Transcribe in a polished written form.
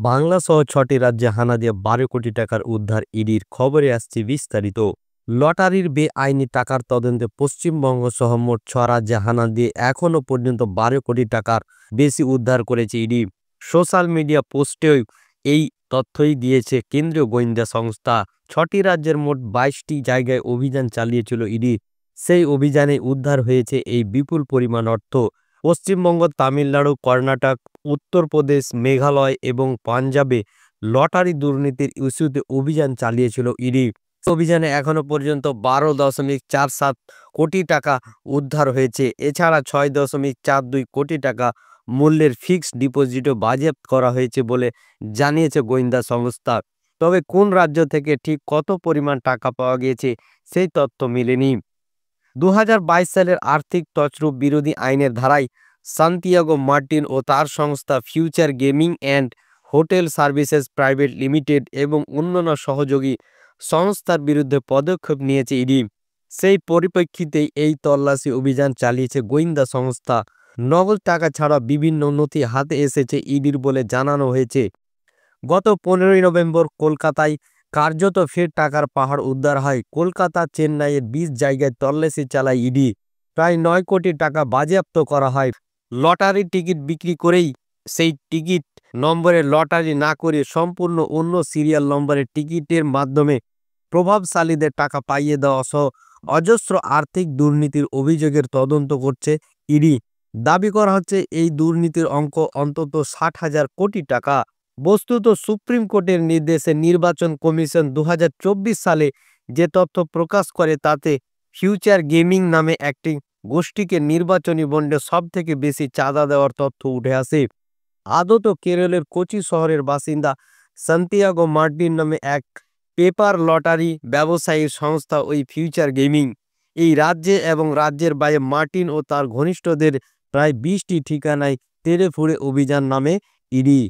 বাংলাসহ ৬টি রাজ্যে হানা দিয়ে ১২ কোটি টাকার উদ্ধার ইডির খবরে আসছে বিস্তারিত। লটারির বেআইনি টাকার তদন্তে পশ্চিমবঙ্গ সহ মোট ৬ রাজ্যে হানা দিয়ে এখনও পর্যন্ত ১২ কোটি টাকার বেশি উদ্ধার করেছে ইডি। সোশ্যাল মিডিয়া পোস্টেও এই তথ্যই দিয়েছে কেন্দ্রীয় গোয়েন্দা সংস্থা। ৬টি রাজ্যের মোট ২২টি জায়গায় অভিযান চালিয়েছিল ইডি। সেই অভিযানে উদ্ধার হয়েছে এই বিপুল পরিমাণ অর্থ। পশ্চিমবঙ্গ, তামিলনাড়ু, কর্ণাটক, উত্তরপ্রদেশ, মেঘালয় এবং পাঞ্জাবে লটারি দুর্নীতির ইস্যুতে অভিযান চালিয়েছিল ইডি। অভিযানে এখনো পর্যন্ত ১২.৪৭ কোটি টাকা উদ্ধার হয়েছে। এছাড়া ৬.৪২ কোটি টাকা মূল্যের ফিক্সড ডিপোজিটও বাজেয়াপ্ত করা হয়েছে বলে জানিয়েছে গোয়েন্দা সংস্থা। তবে কোন রাজ্য থেকে ঠিক কত পরিমাণ টাকা পাওয়া গিয়েছে সেই তথ্য মেলেনি। ২০২২ সালের আর্থিক তছরূপ বিরোধী আইনের ধারায় সান্তিয়াগো মার্টিন ও তার সংস্থা future gaming and hotel services private limited এবং অন্যান্য সহযোগী সংস্থার বিরুদ্ধে পদক্ষেপ নিয়েছে ইডি। সেই পরিপ্রেক্ষিতেই এই তল্লাশি অভিযান চালিয়েছে গোয়েন্দা সংস্থা। নগদ টাকা ছাড়া বিভিন্ন নথি হাতে এসেছে ইডির বলে জানানো হয়েছে। গত ১৫ই নভেম্বর কলকাতায় কার্যত ফের টাকার পাহাড় উদ্ধার হয়। কলকাতা, চেন্নাইয়ের ২০ জায়গায় তল্লাশি চালায় ইডি। প্রায় ৯ কোটি টাকা বাজেয়াপ্ত করা হয়। লটারির টিকিট বিক্রি করেই সেই টিকিট নম্বরে লটারি না করে সম্পূর্ণ অন্য সিরিয়াল নম্বরের টিকিটের মাধ্যমে প্রভাবশালীদের টাকা পাইয়ে দেওয়া সহ অজস্র আর্থিক দুর্নীতির অভিযোগের তদন্ত করছে ইডি। দাবি করা হচ্ছে এই দুর্নীতির অঙ্ক অন্তত ৬০,০০০ কোটি টাকা। বস্তুত সুপ্রিম কোর্টের নির্দেশে নির্বাচন কমিশন ২০২৪ সালে যে তথ্য প্রকাশ করে তাতে ফিউচার গেমিং নামে একটি গোষ্ঠীকে নির্বাচনী বন্ডে সবথেকে বেশি চাঁদা দেওয়ার তথ্য উঠে আসে। আদত কেরলের কোচি শহরের বাসিন্দা সান্তিয়াগো মার্টিন নামে এক পেপার লটারি ব্যবসায়ী সংস্থা ওই ফিউচার গেমিং। এই রাজ্যে এবং রাজ্যের বাইরে মার্টিন ও তার ঘনিষ্ঠদের প্রায় ২০টি ঠিকানায় তেড়ে ফুঁড়ে অভিযান নামে ইডি।